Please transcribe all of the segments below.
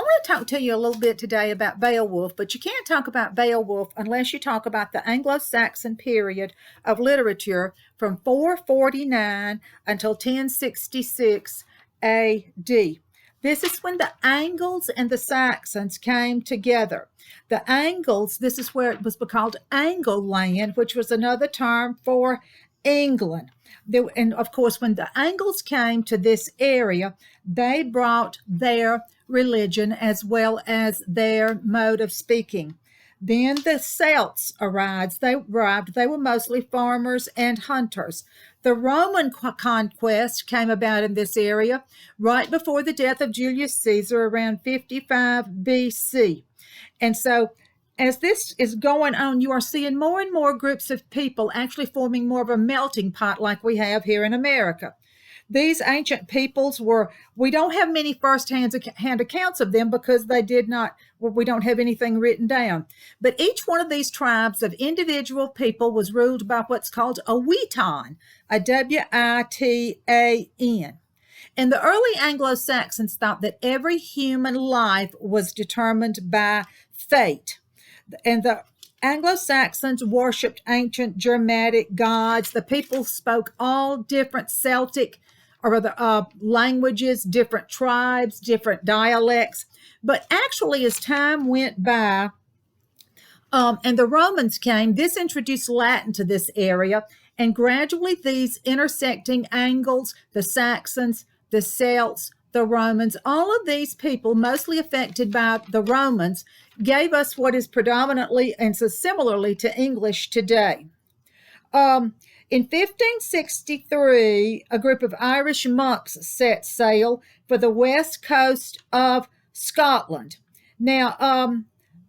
I want to talk to you a little bit today about Beowulf, but you can't talk about Beowulf unless you talk about the Anglo-Saxon period of literature from 449 until 1066 AD. This is when the Angles and the Saxons came together. The Angles, this is where it was called Angleland, which was another term for England. And of course, when the Angles came to this area, they brought their religion as well as their mode of speaking. Then the Celts arrived. They were mostly farmers and hunters. The Roman conquest came about in this area right before the death of Julius Caesar around 55 BC. And so as this is going on, you are seeing more and more groups of people actually forming more of a melting pot like we have here in America. These ancient peoples we don't have many first-hand accounts of them because we don't have anything written down. But each one of these tribes of individual people was ruled by what's called a witan, a W-I-T-A-N. And the early Anglo-Saxons thought that every human life was determined by fate. And the Anglo-Saxons worshipped ancient Germanic gods. The people spoke all different Celtic languages, different tribes, different dialects. But actually, as time went by and the Romans came, this introduced Latin to this area. And gradually, these intersecting Angles, the Saxons, the Celts, the Romans, all of these people, mostly affected by the Romans, gave us what is predominantly and so similarly to English today. In 1563, a group of Irish monks set sail for the west coast of Scotland. Now,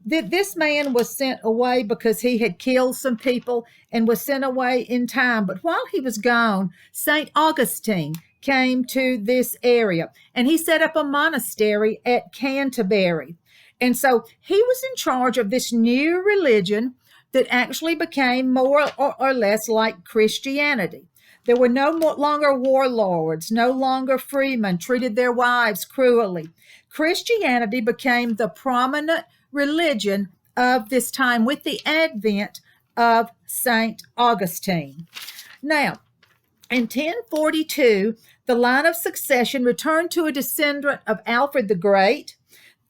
this man was sent away because he had killed some people and was sent away in time. But while he was gone, St. Augustine came to this area, and he set up a monastery at Canterbury. And so he was in charge of this new religion that actually became more or less like Christianity. There were no longer warlords, no longer freemen treated their wives cruelly. Christianity became the prominent religion of this time with the advent of St. Augustine. Now, in 1042, the line of succession returned to a descendant of Alfred the Great.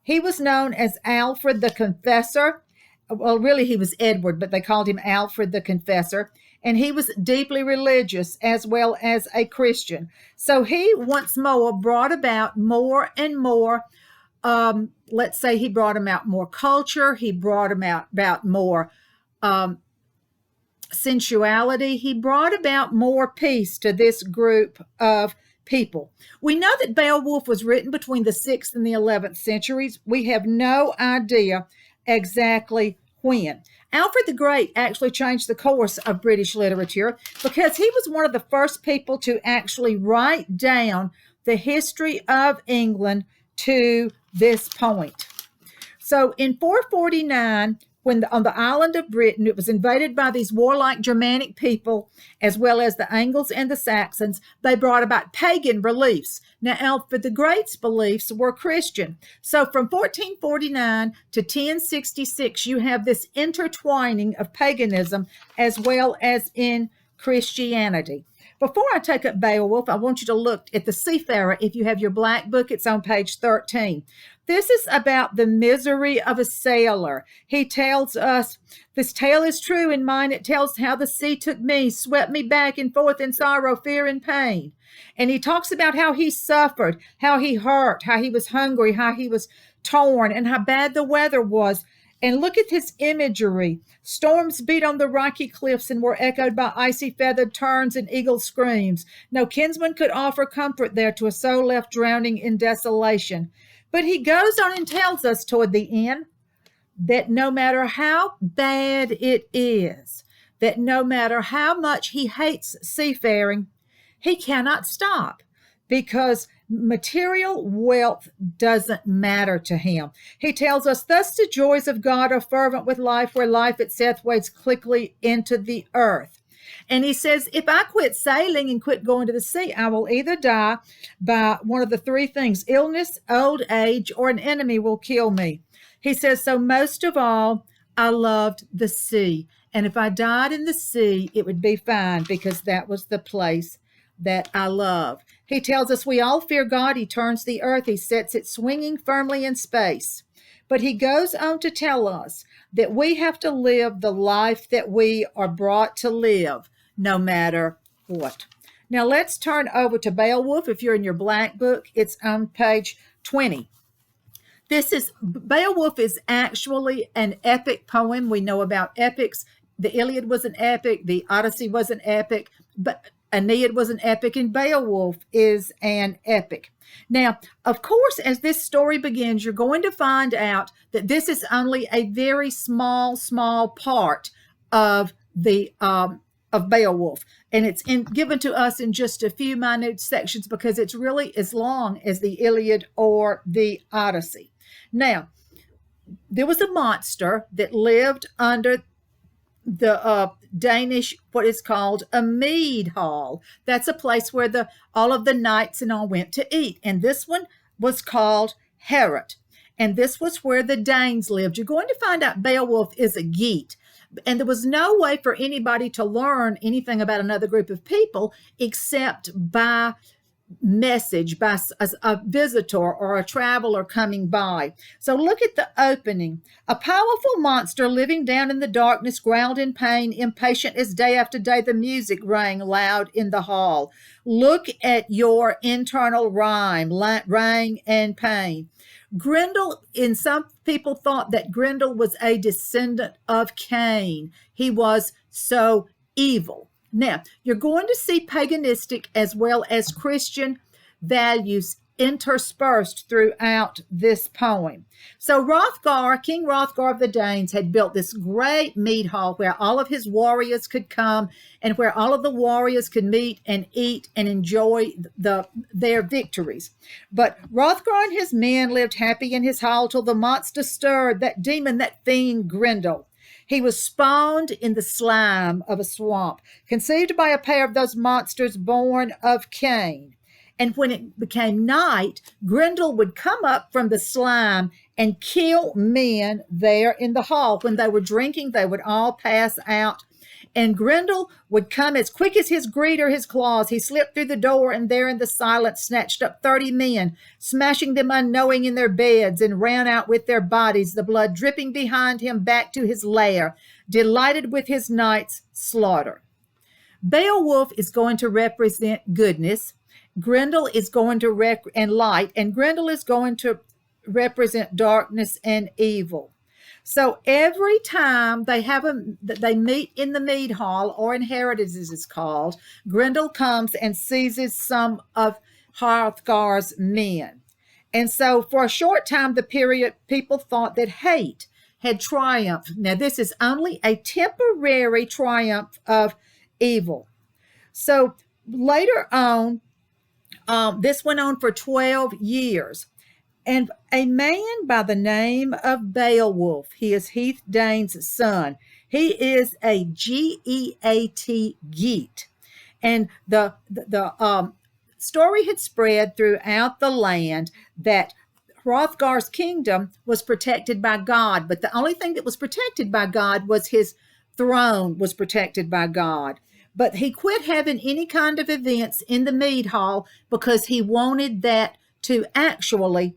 He was known as Alfred the Confessor. Well, really, he was Edward, but they called him Alfred the Confessor. And he was deeply religious as well as a Christian. So he once more brought about more and more, let's say he brought about more culture. He brought about more sensuality. He brought about more peace to this group of people. We know that Beowulf was written between the 6th and the 11th centuries. We have no idea exactly when. Alfred the Great actually changed the course of British literature because he was one of the first people to actually write down the history of England to this point. So in 449, when on the island of Britain, it was invaded by these warlike Germanic people, as well as the Angles and the Saxons, they brought about pagan beliefs. Now, Alfred the Great's beliefs were Christian. So from 1449 to 1066, you have this intertwining of paganism as well as in Christianity. Before I take up Beowulf, I want you to look at the Seafarer. If you have your black book, it's on page 13. This is about the misery of a sailor. He tells us, this tale is true in mine. It tells how the sea took me, swept me back and forth in sorrow, fear, and pain. And he talks about how he suffered, how he hurt, how he was hungry, how he was torn, and how bad the weather was. And look at his imagery. Storms beat on the rocky cliffs and were echoed by icy feathered terns and eagle screams. No kinsman could offer comfort there to a soul left drowning in desolation. But he goes on and tells us toward the end that no matter how bad it is, that no matter how much he hates seafaring, he cannot stop because material wealth doesn't matter to him. He tells us, thus the joys of God are fervent with life, where life itself wades quickly into the earth. And he says, if I quit sailing and quit going to the sea, I will either die by one of the three things: illness, old age, or an enemy will kill me. He says, so most of all, I loved the sea. And if I died in the sea, it would be fine because that was the place that I love. He tells us we all fear God. He turns the earth. He sets it swinging firmly in space. But he goes on to tell us that we have to live the life that we are brought to live, no matter what. Now let's turn over to Beowulf. If you're in your black book, it's on page 20. Beowulf is actually an epic poem. We know about epics. The Iliad was an epic. The Odyssey was an epic. But Aeneid was an epic, and Beowulf is an epic. Now, of course, as this story begins, you're going to find out that this is only a very small part of the of Beowulf, and it's given to us in just a few minute sections because it's really as long as the Iliad or the Odyssey. Now, there was a monster that lived under the Danish, what is called a mead hall. That's a place where all of the knights and all went to eat. And this one was called Herod. And this was where the Danes lived. You're going to find out Beowulf is a Geat. And there was no way for anybody to learn anything about another group of people except by message, by a visitor or a traveler coming by. So look at the opening. A powerful monster living down in the darkness growled in pain, impatient as day after day the music rang loud in the hall. Look at your internal rhyme, rang and pain. Grendel, and some people thought that Grendel was a descendant of Cain. He was so evil. Now, you're going to see paganistic as well as Christian values interspersed throughout this poem. So King Hrothgar of the Danes, had built this great mead hall where all of his warriors could come and where all of the warriors could meet and eat and enjoy their victories. But Hrothgar and his men lived happy in his hall till the monster stirred, that demon, that fiend Grendel. He was spawned in the slime of a swamp, conceived by a pair of those monsters born of Cain. And when it became night, Grendel would come up from the slime and kill men there in the hall. When they were drinking, they would all pass out. And Grendel would come as quick as his greed or his claws. He slipped through the door and there in the silence snatched up 30 men, smashing them unknowing in their beds, and ran out with their bodies, the blood dripping behind him back to his lair, delighted with his night's slaughter. Beowulf is going to represent goodness. Grendel is going to and light, and Grendel is going to represent darkness and evil. So every time they meet in the mead hall, or in Herod as it is called, Grendel comes and seizes some of Hrothgar's men. And so for a short time, the period, people thought that hate had triumphed. Now, this is only a temporary triumph of evil. So later on, this went on for 12 years. And a man by the name of Beowulf, he is Heathdane's son. He is a Geat, Geat. And the story had spread throughout the land that Hrothgar's kingdom was protected by God, but the only thing that was protected by God was his throne was protected by God. But he quit having any kind of events in the mead hall because he wanted that to actually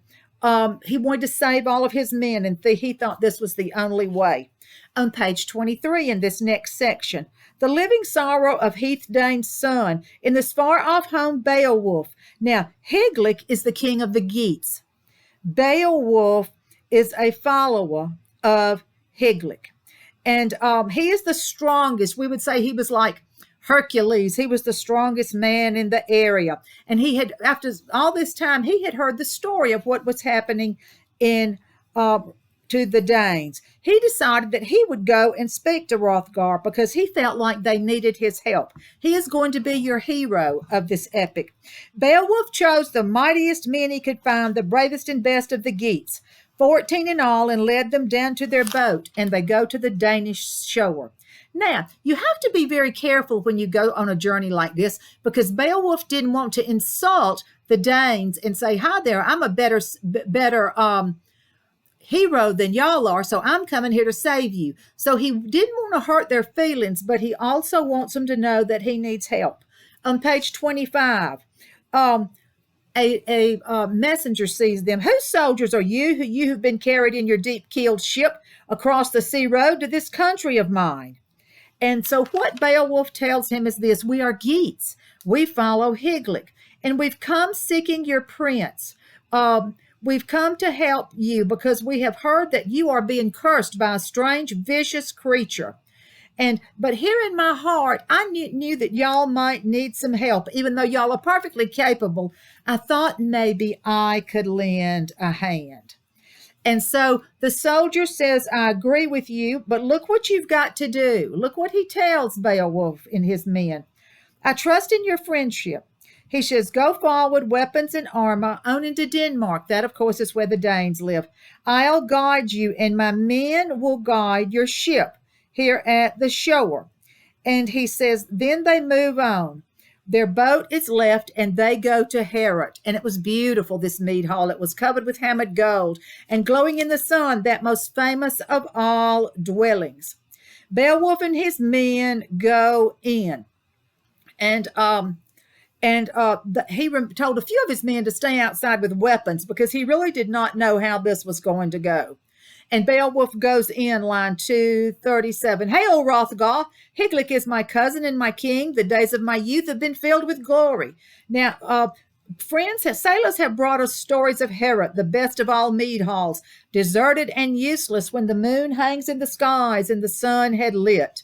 he wanted to save all of his men, and he thought this was the only way. On page 23 in this next section, the living sorrow of Heathdane's son in this far-off home Beowulf. Now, Hygelac is the king of the Geats. Beowulf is a follower of Hygelac. And he is the strongest. We would say he was like Hercules. He was the strongest man in the area. And he had, after all this time, he had heard the story of what was happening in to the Danes. He decided that he would go and speak to Hrothgar because he felt like they needed his help. He is going to be your hero of this epic. Beowulf chose the mightiest men he could find, the bravest and best of the Geats. 14 in all, and led them down to their boat, and they go to the Danish shore. Now, you have to be very careful when you go on a journey like this, because Beowulf didn't want to insult the Danes and say, "Hi there, I'm a better hero than y'all are, so I'm coming here to save you." So he didn't want to hurt their feelings, but he also wants them to know that he needs help. On page 25, a messenger sees them. "Whose soldiers are you, you who've been carried in your deep-keeled ship across the sea road to this country of mine?" And so what Beowulf tells him is this: "We are Geats. We follow Higlik, and we've come seeking your prince. We've come to help you because we have heard that you are being cursed by a strange, vicious creature. But here in my heart, I knew that y'all might need some help. Even though y'all are perfectly capable, I thought maybe I could lend a hand." And so the soldier says, "I agree with you, but look what you've got to do." Look what he tells Beowulf and his men. "I trust in your friendship." He says, "Go forward, weapons and armor, on into Denmark." That, of course, is where the Danes live. "I'll guide you, and my men will guide your ship here at the shore." And he says, then they move on. Their boat is left, and they go to Heorot. And it was beautiful, this mead hall. It was covered with hammered gold and glowing in the sun, that most famous of all dwellings. Beowulf and his men go in. And he told a few of his men to stay outside with weapons, because he really did not know how this was going to go. And Beowulf goes in, line 237. "Hail, Hrothgar! Higlik is my cousin and my king. The days of my youth have been filled with glory." Now, sailors have brought us stories of Heorot, the best of all mead halls, deserted and useless when the moon hangs in the skies and the sun had lit.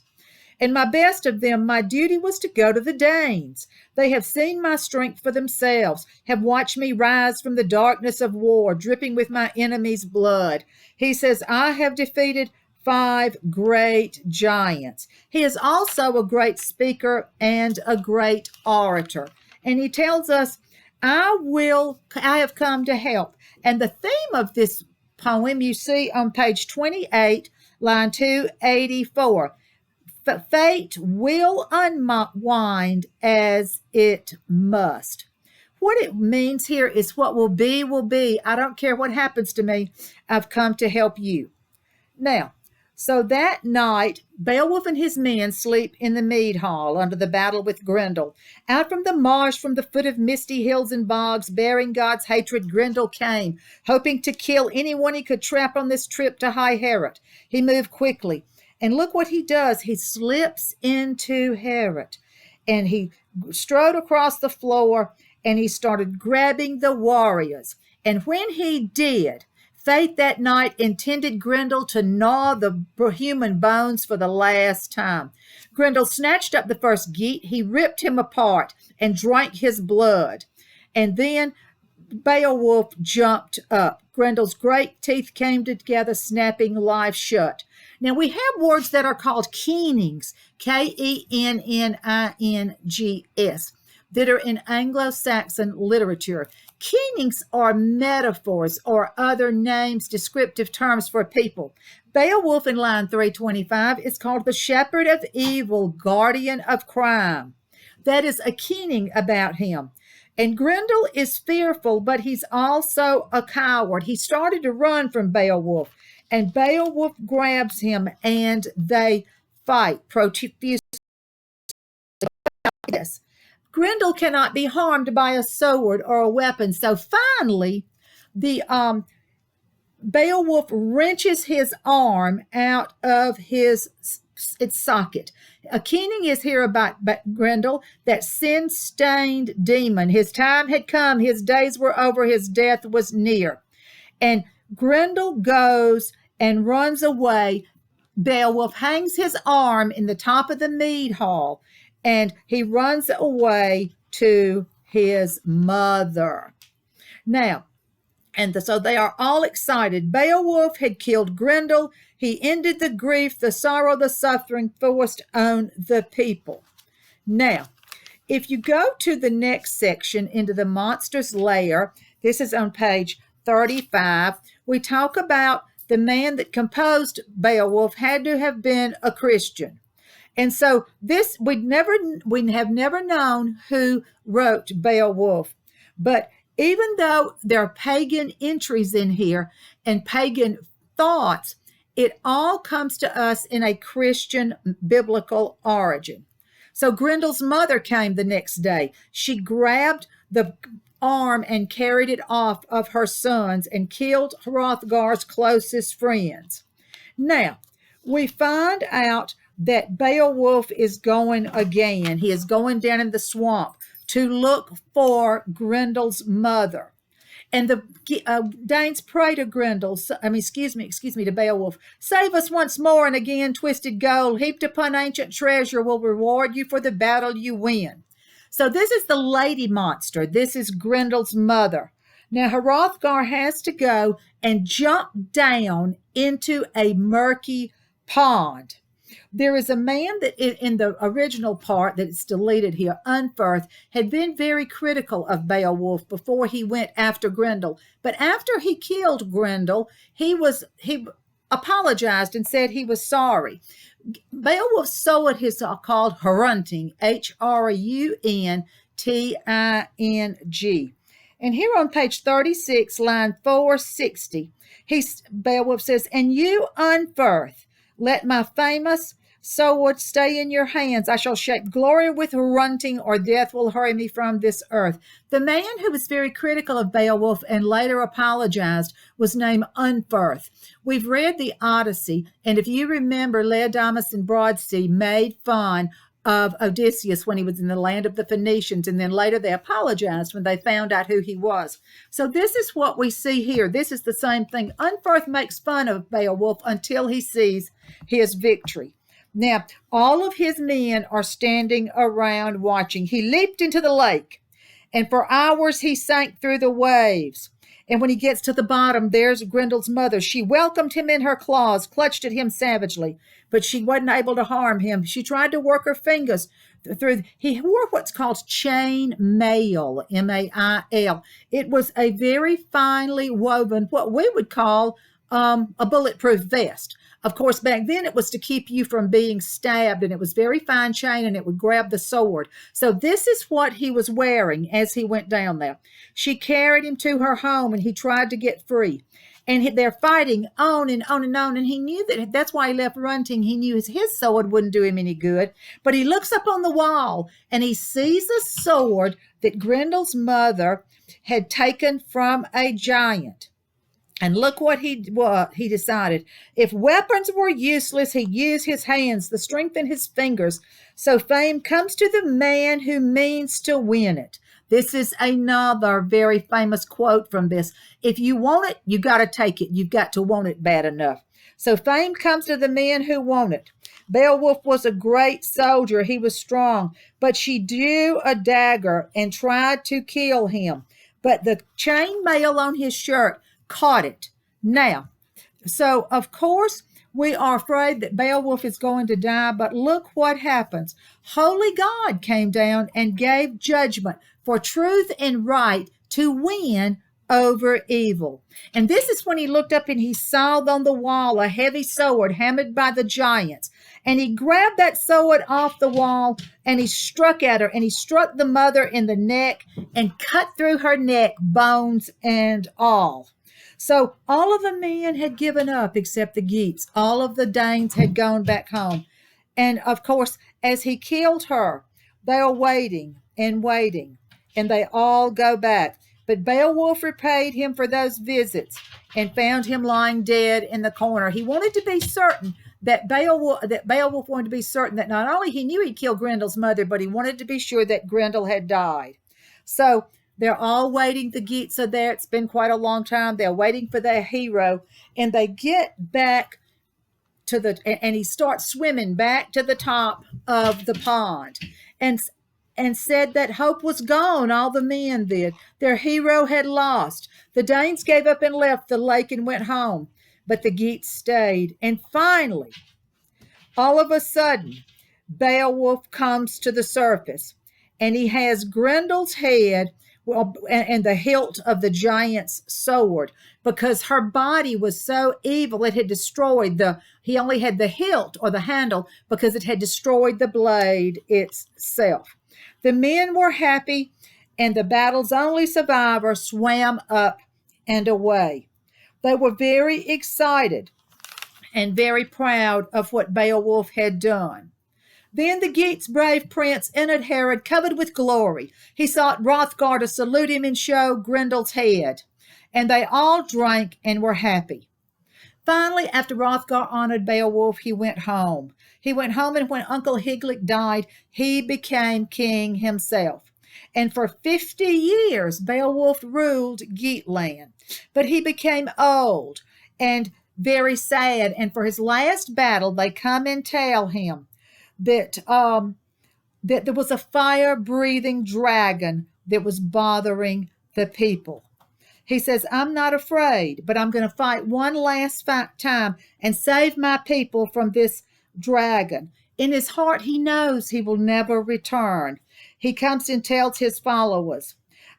"And my best of them, my duty was to go to the Danes. They have seen my strength for themselves, have watched me rise from the darkness of war, dripping with my enemy's blood." He says, "I have defeated 5 great giants." He is also a great speaker and a great orator. And he tells us, I have come to help. And the theme of this poem you see on page 28, line 284. "Fate will unwind as it must." What it means here is what will be, will be. I don't care what happens to me. I've come to help you. Now, so that night, Beowulf and his men sleep in the mead hall under the battle with Grendel. Out from the marsh, from the foot of misty hills and bogs, bearing God's hatred, Grendel came, hoping to kill anyone he could trap on this trip to High Heorot. He moved quickly. And look what he does. He slips into Heorot, and he strode across the floor, and he started grabbing the warriors. And when he did, fate that night intended Grendel to gnaw the human bones for the last time. Grendel snatched up the first Geat. He ripped him apart and drank his blood. And then Beowulf jumped up. Grendel's great teeth came together, snapping life shut. Now, we have words that are called keenings, Kenninings, that are in Anglo-Saxon literature. Keenings are metaphors or other names, descriptive terms for people. Beowulf in line 325 is called the shepherd of evil, guardian of crime. That is a keening about him. And Grendel is fearful, but he's also a coward. He started to run from Beowulf, and Beowulf grabs him, and they fight profusely. Yes, Grendel cannot be harmed by a sword or a weapon. So finally, the Beowulf wrenches his arm out of its socket. A keening is here about Grendel, that sin-stained demon. His time had come. His days were over. His death was near. And Grendel goes and runs away. Beowulf hangs his arm in the top of the mead hall, and he runs away to his mother. Now, so they are all excited. Beowulf had killed Grendel. He ended the grief, the sorrow, the suffering forced on the people. Now, if you go to the next section, into the monster's lair, this is on page 35, we talk about the man that composed Beowulf had to have been a Christian. And so this we have never known who wrote Beowulf. But even though there are pagan entries in here and pagan thoughts, it all comes to us in a Christian biblical origin. So Grendel's mother came the next day. She grabbed the arm and carried it off of her sons and killed Hrothgar's closest friends. Now, we find out that Beowulf is going again. He is going down in the swamp to look for Grendel's mother. And the Danes pray to to Beowulf, save us once more, and again twisted gold heaped upon ancient treasure will reward you for the battle you win. So this is the lady monster. This is Grendel's mother. Now Hrothgar has to go and jump down into a murky pond. There is a man that in the original part that it's deleted here, Unferth, had been very critical of Beowulf before he went after Grendel. But after he killed Grendel, he apologized and said he was sorry. Beowulf's sword is called Hrunting, Hrunting. And here on page 36, line 460, Beowulf says, and you, Unferth, let my famous sword stay in your hands. I shall shape glory with Hrunting, or death will hurry me from this earth. The man who was very critical of Beowulf and later apologized was named Unferth. We've read the Odyssey, and if you remember, Laodamas and Broadsea made fun of Odysseus when he was in the land of the Phoenicians, and then later they apologized when they found out who he was. So this is what we see here. This is the same thing. Unferth makes fun of Beowulf until he sees his victory. Now, all of his men are standing around watching. He leaped into the lake, and for hours he sank through the waves. And when he gets to the bottom, there's Grendel's mother. She welcomed him in her claws, clutched at him savagely, but she wasn't able to harm him. She tried to work her fingers through. He wore what's called chain mail, M-A-I-L. It was a very finely woven, what we would call a bulletproof vest. Of course, back then it was to keep you from being stabbed, and it was very fine chain, and it would grab the sword. So this is what he was wearing as he went down there. She carried him to her home, and he tried to get free. And they're fighting on and on and on, and he knew that's why he left Hrunting. He knew his sword wouldn't do him any good. But he looks up on the wall, and he sees a sword that Grendel's mother had taken from a giant. And look what he decided. If weapons were useless, he'd use his hands, the strength in his fingers. So fame comes to the man who means to win it. This is another very famous quote from this. If you want it, you got to take it. You've got to want it bad enough. So fame comes to the men who want it. Beowulf was a great soldier. He was strong, but she drew a dagger and tried to kill him. But the chain mail on his shirt caught it. Now, so of course, we are afraid that Beowulf is going to die, but look what happens. Holy God came down and gave judgment for truth and right to win over evil. And this is when he looked up and he saw on the wall a heavy sword hammered by the giants. And he grabbed that sword off the wall and he struck at her, and he struck the mother in the neck and cut through her neck, bones and all. So all of the men had given up except the Geats. All of the Danes had gone back home. And of course, as he killed her, they are waiting, and they all go back. But Beowulf repaid him for those visits and found him lying dead in the corner. He wanted to be certain that Beowulf wanted to be certain that not only he knew he'd killed Grendel's mother, but he wanted to be sure that Grendel had died. So they're all waiting. The Geats are there. It's been quite a long time. They're waiting for their hero. And they get back and he starts swimming back to the top of the pond and said that hope was gone. All the men did. Their hero had lost. The Danes gave up and left the lake and went home. But the Geats stayed. And finally, all of a sudden, Beowulf comes to the surface. And he has Grendel's head well, and the hilt of the giant's sword, because her body was so evil it had destroyed he only had the hilt or the handle because it had destroyed the blade itself. The men were happy, and the battle's only survivor swam up and away. They were very excited and very proud of what Beowulf had done. Then the Geats' brave prince entered Herod covered with glory. He sought Hrothgar to salute him and show Grendel's head, and they all drank and were happy. Finally, after Hrothgar honored Beowulf, he went home. He went home, and when Uncle Higelac died, he became king himself. And for 50 years, Beowulf ruled Geatland. But he became old and very sad, and for his last battle, they come and tell him that there was a fire-breathing dragon that was bothering the people. He says, I'm not afraid, but I'm going to fight one last time and save my people from this dragon. In his heart, he knows he will never return. He comes and tells his followers,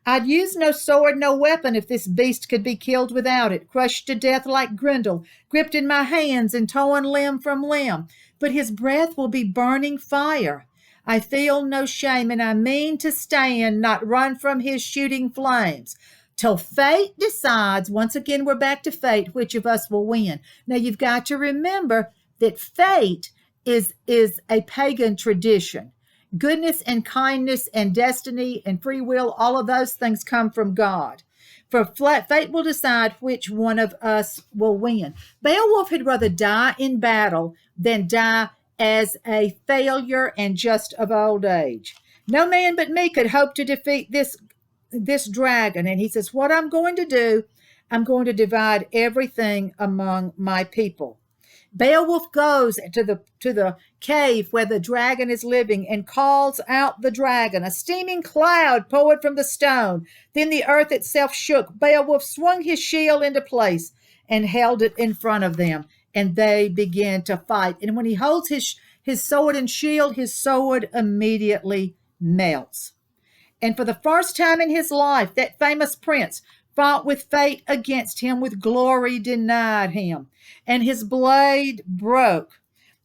I'd use no sword, no weapon if this beast could be killed without it, crushed to death like Grendel, gripped in my hands and torn limb from limb. But his breath will be burning fire. I feel no shame, and I mean to stand, not run from his shooting flames. Till fate decides, once again we're back to fate, which of us will win. Now you've got to remember that fate is a pagan tradition. Goodness and kindness and destiny and free will, all of those things come from God. For fate will decide which one of us will win. Beowulf had rather die in battle than die as a failure and just of old age. No man but me could hope to defeat this dragon. And he says, what I'm going to do, I'm going to divide everything among my people. Beowulf goes to the cave where the dragon is living and calls out the dragon. A steaming cloud poured from the stone. Then the earth itself shook. Beowulf swung his shield into place and held it in front of them, and they began to fight. And when he holds his sword and shield, his sword immediately melts. And for the first time in his life, that famous prince fought with fate against him, with glory denied him. And his blade broke,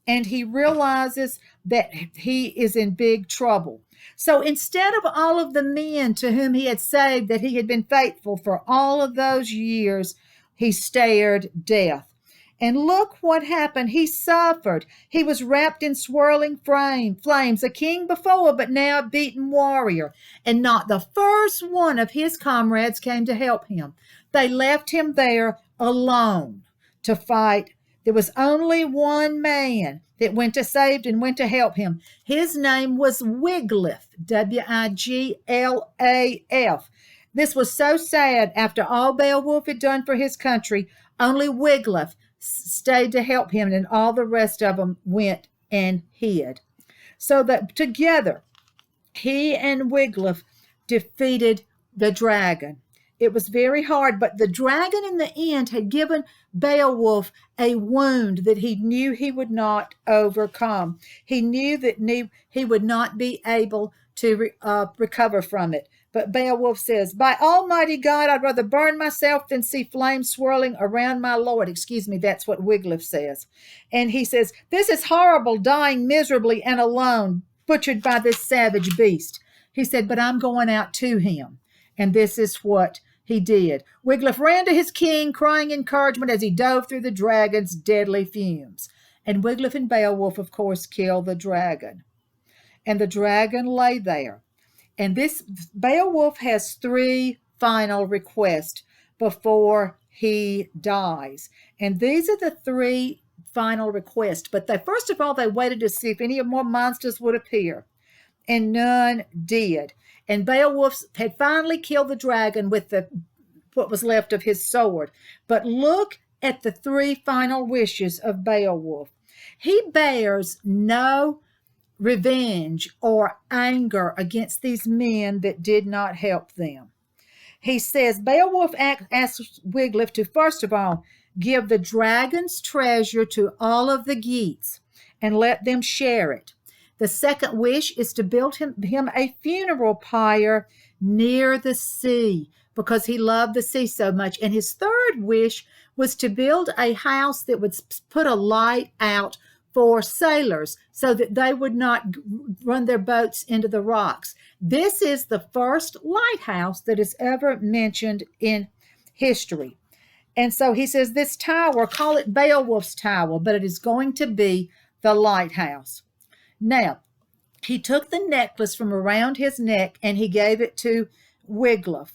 and he realizes that he is in big trouble. So instead of all of the men to whom he had saved, that he had been faithful for all of those years, he stared death. And look what happened. He suffered. He was wrapped in swirling flames, a king before, but now a beaten warrior. And not the first one of his comrades came to help him. They left him there alone to fight. There was only one man that went to save and went to help him. His name was Wiglaf, Wiglaf. This was so sad. After all Beowulf had done for his country, only Wiglaf stayed to help him, and all the rest of them went and hid. So that together, he and Wiglaf defeated the dragon. It was very hard, but the dragon in the end had given Beowulf a wound that he knew he would not overcome. He knew that he would not be able to recover from it. But Beowulf says, by Almighty God, I'd rather burn myself than see flames swirling around my Lord. Excuse me, that's what Wiglaf says. And he says, this is horrible, dying miserably and alone, butchered by this savage beast. He said, but I'm going out to him. And this is what he did. Wiglaf ran to his king, crying encouragement as he dove through the dragon's deadly fumes. And Wiglaf and Beowulf, of course, killed the dragon. And the dragon lay there. And this Beowulf has 3 final requests before he dies. And these are the 3 final requests. But first of all, they waited to see if any more monsters would appear. And none did. And Beowulf had finally killed the dragon with what was left of his sword. But look at the 3 final wishes of Beowulf. He bears no revenge or anger against these men that did not help them. He says, Beowulf asks Wiglaf to, first of all, give the dragon's treasure to all of the Geats and let them share it. The second wish is to build him a funeral pyre near the sea because he loved the sea so much. And his third wish was to build a house that would put a light out for sailors so that they would not run their boats into the rocks. This is the first lighthouse that is ever mentioned in history. And so he says this tower, call it Beowulf's Tower, but it is going to be the lighthouse. Now, he took the necklace from around his neck and he gave it to Wiglaf.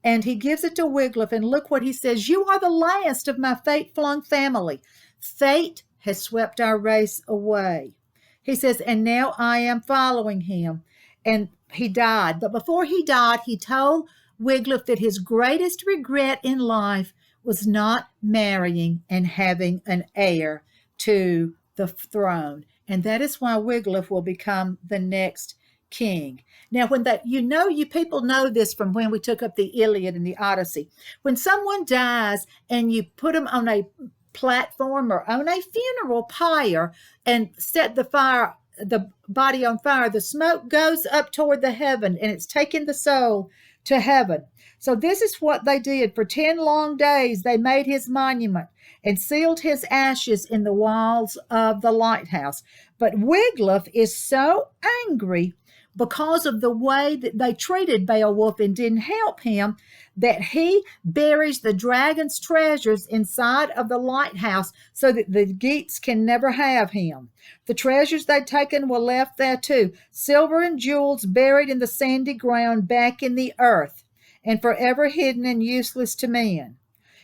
And he gives it to Wiglaf, and look what he says. You are the last of my fate-flung family. Fate has swept our race away. He says, and now I am following him. And he died. But before he died, he told Wiglaf that his greatest regret in life was not marrying and having an heir to the throne. And that is why Wiglaf will become the next king. Now, when that, you people know this from when we took up the Iliad and the Odyssey. When someone dies and you put them on a platform or on a funeral pyre and set the body on fire, the smoke goes up toward the heaven and it's taking the soul to heaven. So this is what they did. For 10 long days, they made his monument and sealed his ashes in the walls of the lighthouse. But Wiglaf is so angry because of the way that they treated Beowulf and didn't help him, that he buries the dragon's treasures inside of the lighthouse so that the Geats can never have him. The treasures they'd taken were left there too, silver and jewels buried in the sandy ground back in the earth, and forever hidden and useless to men.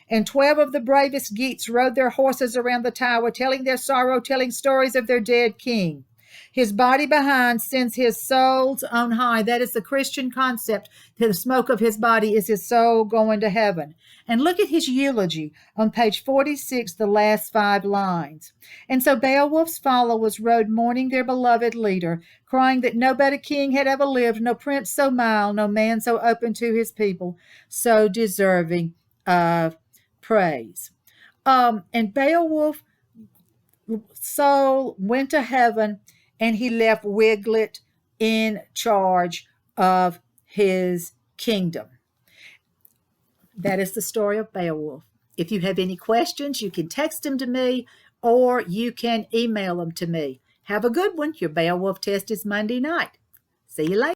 And 12 of the bravest Geats rode their horses around the tower, telling their sorrow, telling stories of their dead king. His body behind sends his souls on high. That is the Christian concept. The smoke of his body is his soul going to heaven. And look at his eulogy on page 46, the last 5 lines. And so Beowulf's followers rode mourning their beloved leader, crying that no better king had ever lived, no prince so mild, no man so open to his people, so deserving of praise. And Beowulf's soul went to heaven, and he left Wiglaf in charge of his kingdom. That is the story of Beowulf. If you have any questions, you can text them to me or you can email them to me. Have a good one. Your Beowulf test is Monday night. See you later.